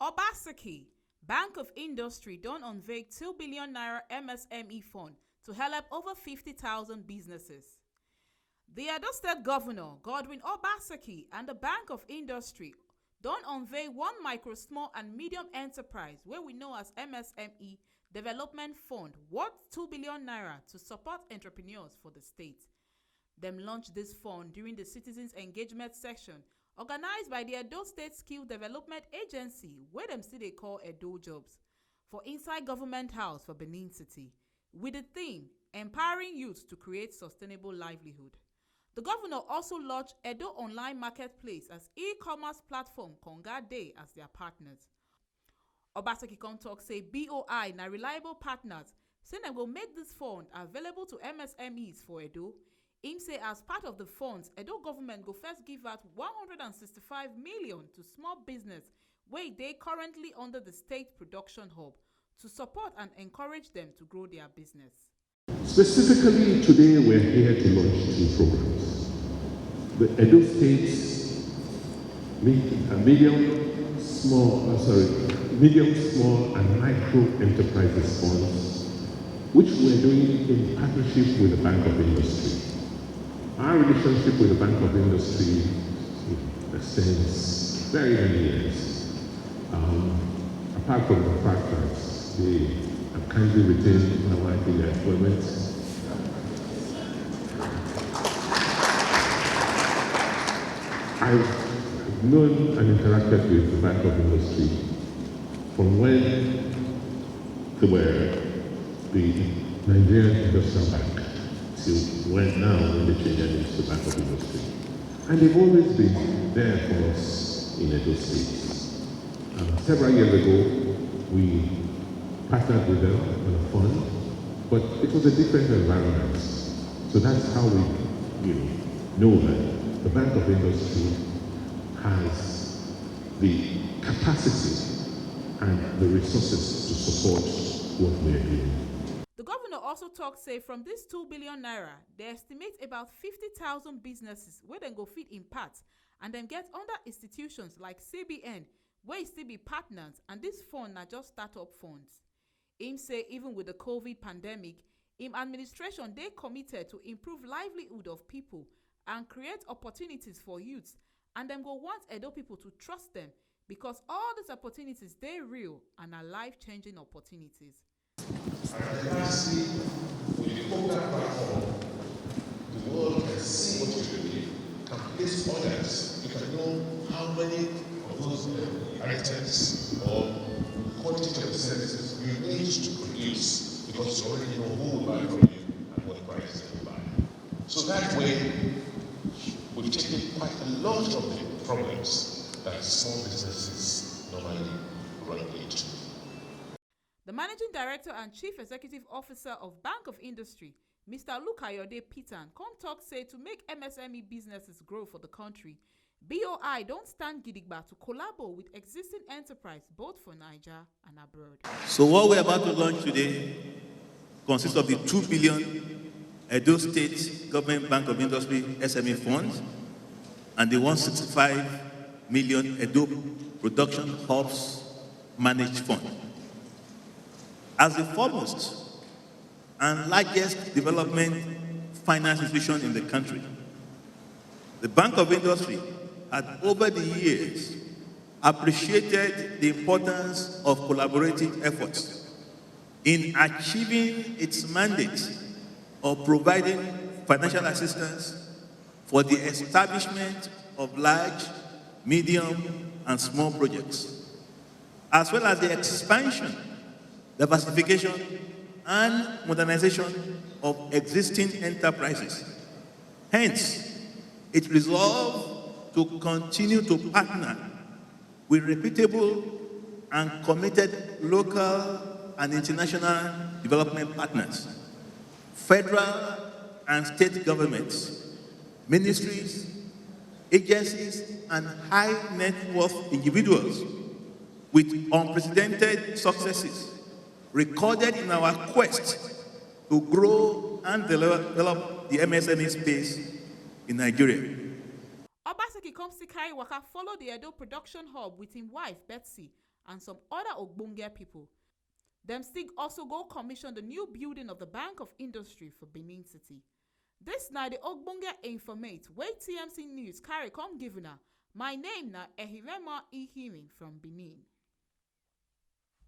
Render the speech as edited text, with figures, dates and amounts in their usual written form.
Obaseki, Bank of Industry don't unveil 2 billion naira MSME fund to help over 50,000 businesses. The Edo State Governor, Godwin Obaseki, and the Bank of Industry don't unveil one micro, small, and medium enterprise, where we know as MSME, development fund worth 2 billion naira to support entrepreneurs for the state. Them launched this fund during the Citizens Engagement Section organized by the Edo State Skill Development Agency, where them still they call Edo Jobs, for inside Government House for Benin City, with the theme Empowering Youth to Create Sustainable Livelihood. The governor also launched Edo Online Marketplace as e-commerce platform Konga Day as their partners. Obaseki come talk say BOI na reliable partners, say they will make this fund available to MSMEs for Edo. Him say as part of the funds, Edo government go first give out 165 million to small business where they currently under the state production hub to support and encourage them to grow their business. Specifically today we're here to launch two programs. The Edo State's medium, small, and micro enterprises funds, which we're doing in partnership with the Bank of Industry. Our relationship with the Bank of Industry extends very many years. Apart from the fact that they have kindly retained my wife in their employment, I've known and interacted with the Bank of Industry from when they were the Nigerian Industrial Bank till when they changed their name to the Bank of Industry. And they've always been there for us in Edo State. Several years ago, we partnered with them on a fund, but it was a different environment. So that's how we know that the Bank of Industry has the capacity and the resources to support what we're doing. The governor also talked say from this 2 billion naira, they estimate about 50,000 businesses where they go fit in parts and then get under institutions like CBN, where still be partners, and this fund are just startup funds. Him say even with the COVID pandemic, him administration they committed to improve livelihood of people and create opportunities for youths, and them go want Edo people to trust them because all these opportunities they real and are life-changing opportunities. And lastly, with the Konga platform, the world can see what you believe, can place orders. You can know how many of those items or quantity of services you need to produce because you already know who will buy from you and what price they will buy. So that way, we've taken quite a lot of the problems that small businesses normally run into. The Managing Director and Chief Executive Officer of Bank of Industry, Mr. Lukayode Pitan, come talk say to make MSME businesses grow for the country, BOI don't stand gidigba to collaborate with existing enterprise both for Nigeria and abroad. So what we're about to launch today consists of the 2 billion Edo State Government Bank of Industry SME Fund and the 165 million Edo Production Hubs Managed Fund. As the foremost and largest development finance institution in the country, the Bank of Industry had over the years appreciated the importance of collaborative efforts in achieving its mandate of providing financial assistance for the establishment of large, medium, and small projects, as well as the expansion, diversification, and modernization of existing enterprises. Hence, it resolved to continue to partner with reputable and committed local and international development partners, federal and state governments, ministries, agencies, and high net worth individuals with unprecedented successes recorded in our quest to grow and develop the MSME space in Nigeria. Obaseki comes to carry waka follow the Edo production hub with his wife Betsy and some other ogbonge people. Dem still also go commission the new building of the Bank of Industry for Benin City. This na the ogbonge informate wey TMC News carry come give una. My name na Ehirema Ihimi from Benin.